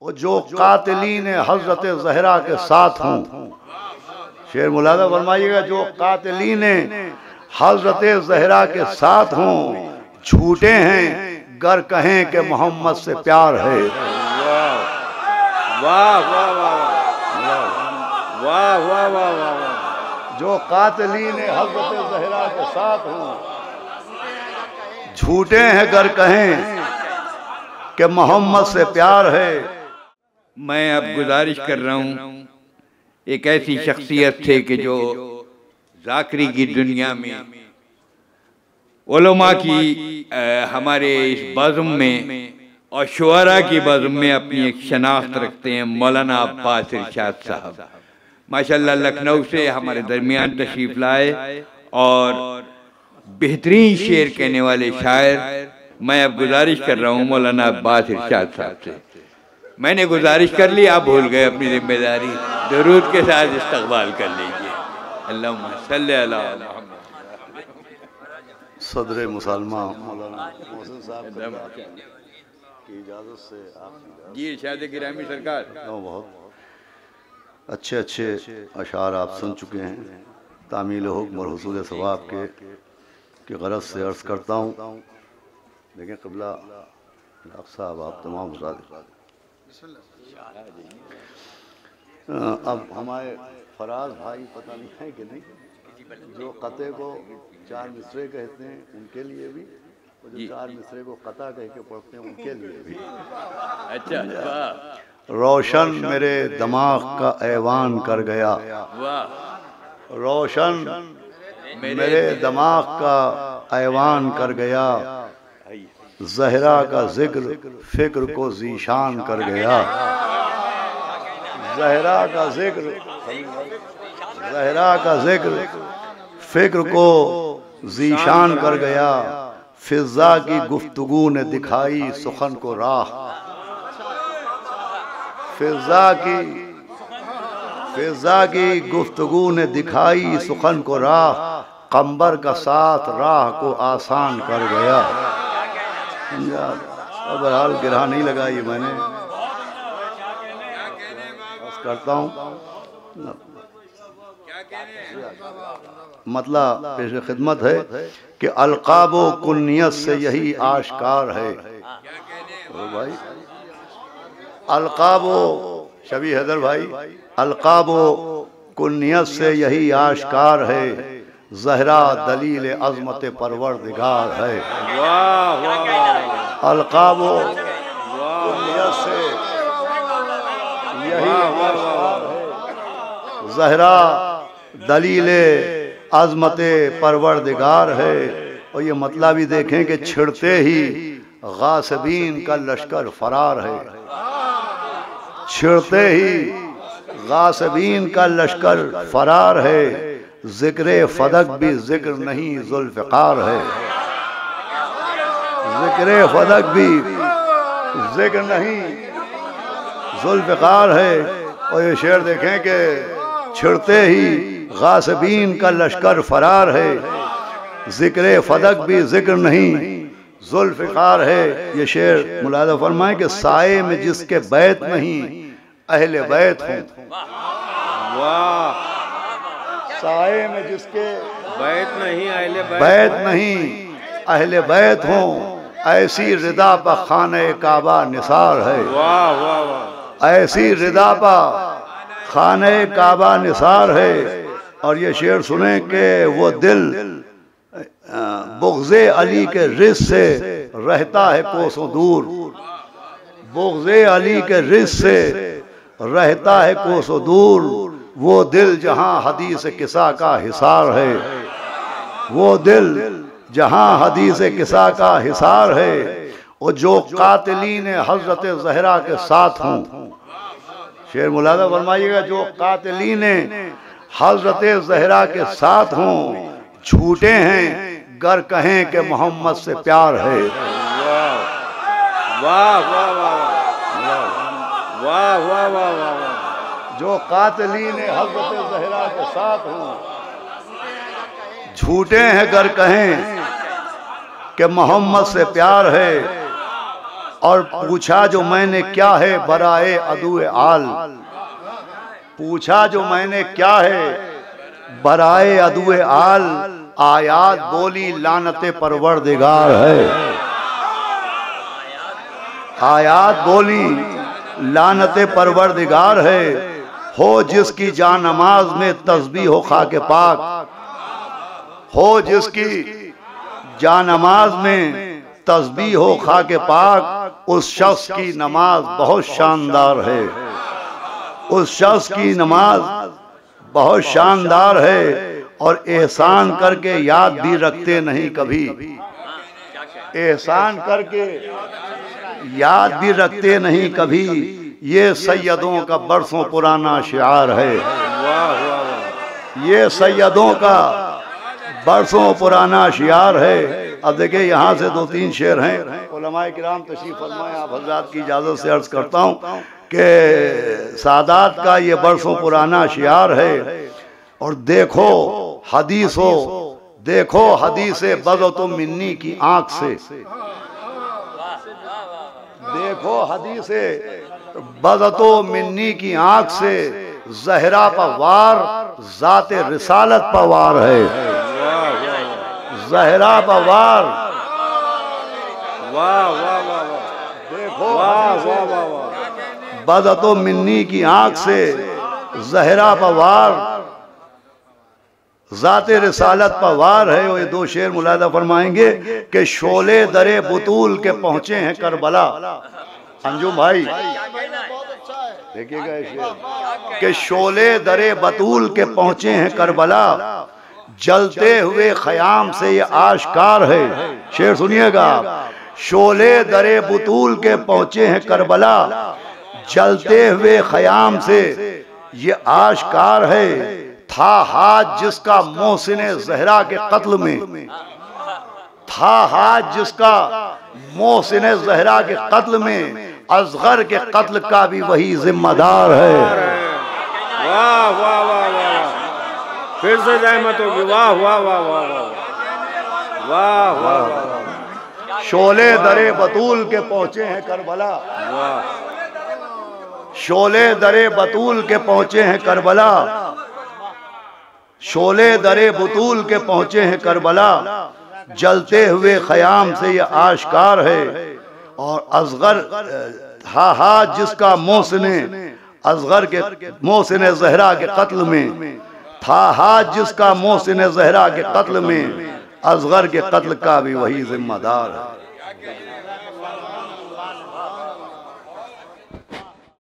और जो कातिलीन हजरत ज़हरा के साथ हूँ। शेर मुलादा फरमाइएगा, जो कातिलीन हजरत ज़हरा के साथ हूँ, झूठे हैं गर कहें कि मोहम्मद से प्यार है। वाह वाह वाह वाह वाह वाह वाह। जो कातिलीन हजरत ज़हरा के साथ हूँ, झूठे हैं गर कहें कि मोहम्मद से प्यार है। मैं अब गुजारिश कर रहा हूँ एक ऐसी शख्सियत थे कि जो ज़ाकरी की दुनिया में उलमा की हमारे इस बज़्म में और शुअरा की बज़्म में अपनी एक शनाख्त रखते हैं। मौलाना अब्बास इरशाद साहब माशाअल्लाह लखनऊ से हमारे दरमियान तशरीफ़ लाए और बेहतरीन शेर कहने वाले शायर। मैं अब गुजारिश कर रहा हूँ मौलाना अब्बास इरशाद साहब से। मैंने गुजारिश कर ली, आप भूल गए अपनी जिम्मेदारी। दुरूद के साथ इस्तक़बाल कर लीजिए। अल्लाहुम्मा सल्ली अला मुहम्मद। सदर मुसलमा मौलाना मोहसिन साहब की इजाज़त से आप जी इरशाद गिरामी सरकार। बहुत अच्छे अच्छे अशार आप सुन चुके हैं। तामील हुक्म और हुसूल सवाब के गरज से अर्ज़ करता हूँ। देखें क़िबला साहब आप तमाम अब हमारे फराज भाई पता नहीं है कि नहीं, जो क़ते को चार मिसरे कहते हैं उनके लिए भी, और जो चार मिसरे को क़ता कह के पढ़ते हैं उनके लिए भी। अच्छा, रोशन मेरे दिमाग का ऐवान कर गया, रोशन मेरे दिमाग का ऐवान कर गया, ज़हरा का जिक्र फिक्र को ज़ीशान कर गया। ज़हरा का जिक्र, ज़हरा का जिक्र फिक्र को ज़ीशान कर गया। फिज़ा की गुफ्तगू ने दिखाई सुखन को राह, फिज़ा की गुफ्तगू ने दिखाई सुखन को राह, कंबर का साथ राह को आसान कर गया। बहरहाल गिरहा नहीं लगाई मैंने, बस करता हूँ। मतलब पेश खिदमत है कि अलकाबो कुन्नियत से यही आश्कार है। भाई अलकाबो शबी हैदर भाई, अलकाबो कुन्नियत से यही आश्कार है, ज़हरा दलील अज़मत परवरदिगार है। अलकाबो कुन्नियत से यही आश्कार है, ज़हरा दलील अज़मत परवरदिगार है। और ये मतलब भी देखें कि छिड़ते ही गासिबीन का लश्कर फरार है, छिड़ते ही गासिबीन का लश्कर फरार है। ज़िक्र फदक भी ज़िक्र नहीं ज़ुल्फ़िकार है, ज़िक्र फदक भी ज़िक्र नहीं ज़ुल्फ़िकार है। और ये शेर देखें कि छिड़ते ही गासिबीन का लश्कर फरार है, ज़िक्र फदक भी ज़िक्र नहीं ज़ुल्फ़िकार है। ये शेर मुलादा फरमाए कि साए में जिसके बैत नहीं अहले बैत हूँ। वाह, साए में जिसके बैत नहीं अहले बैत नहीं अहले बैत हूँ, ऐसी रिदा पर खाने काबा निसार है। वाह वाह वाह, ऐसी रिदा पर खाने काबा निसार है। और ये शेर सुने कि वो दिल बुग़्ज़े अली के रिज़ से रहता है कोसों दूर, बुग़्ज़े अली के रिज़ से रहता है कोसों दूर। वो दिल जहाँ हदीस किसा का हिसार है, वो दिल जहाँ हदीस किसा का हिसार है। और जो कातिलीन हजरत ज़हरा के साथ हूँ। शेर मुलादा फरमाइएगा, जो कातिलीन हजरत ज़हरा के साथ हूँ, झूठे हैं गर कहें कि मोहम्मद से प्यार है। वाह वाह वाह वाह वाह वाह वाह। जो कातिलीन हजरत ज़हरा के साथ हूँ, झूठे हैं गर कहें कि मोहम्मद से प्यार है। और पूछा जो मैंने क्या है बराए अदुए आल, पूछा जो मैंने क्या है बराए अदुए आल, आयात बोली लानते परवरदिगार है, आयात बोली लानते परवरदिगार है। हो जिसकी जान नमाज में तस्बीह हो खाके पाक, हो जिसकी जान नमाज में तस्बीह हो खाके पाक, उस शख्स की नमाज बहुत शानदार है, उस शख्स की नमाज बहुत शानदार है। और एहसान करके याद भी रखते नहीं कभी, एहसान करके याद भी रखते नहीं कभी, ये सैयदों का बरसों पुराना शिआर है, ये सैयदों का बरसों पुराना शिआर है। अब देखिए यहाँ से 2-3 शेर हैं, उलमाए किराम तशरीफ फरमाए, आप हजरात की इजाज़त से अर्ज करता हूँ कि सादात का ये बरसों पुराना शिआर है। और देखो हदीसो, देखो हदीसे बज़तो मिन्नी की आंख से, देखो हदीसे बज़तो मिन्नी की आंख से, ज़हरा पवार ज़ाते रिसालत पवार है, ज़हरा पवार, वाह वाह वाह, देखो बज़तो मिन्नी की आंख से, ज़हरा पवार ज़ाते रिसालत पवार है। और ये 2 शेर मुलादा फरमाएंगे कि शोले दरे बुतूल के पहुंचे हैं करबला। अंजुम भाई देखिएगा शेर कि शोले दरे बतूल के पहुंचे हैं करबला, जलते हुए ख़याम से ये आश्कार है। शेर सुनिएगा, शोले दरे बुतूल के पहुंचे हैं करबला, जलते हुए ख़याम से ये आश्कार है। था हाथ जिसका मोहसिन ज़हरा के कत्ल में, था हाथ जिसका मोहसिन ज़हरा के कत्ल में, असगर के कत्ल का भी वही जिम्मेदार है। वाह वाह वाह वाह, फिर से जहमत होगी, वाह वाह वाह वाह वाह वाह वाह। शोले दरे बतूल के पहुंचे हैं करबला, शोले दरे बतूल के पहुंचे हैं करबला, शोले दरे बतूल के पहुंचे हैं करबला, जलते हुए ख़याम से ये आश्कार है। और असगर हा जिसका मोहसिन असगर के मोहसिन ज़हरा के कत्ल में, था हाथ जिसका मोहसिन ज़हरा के कत्ल में, असगर के कत्ल का भी वही जिम्मेदार है।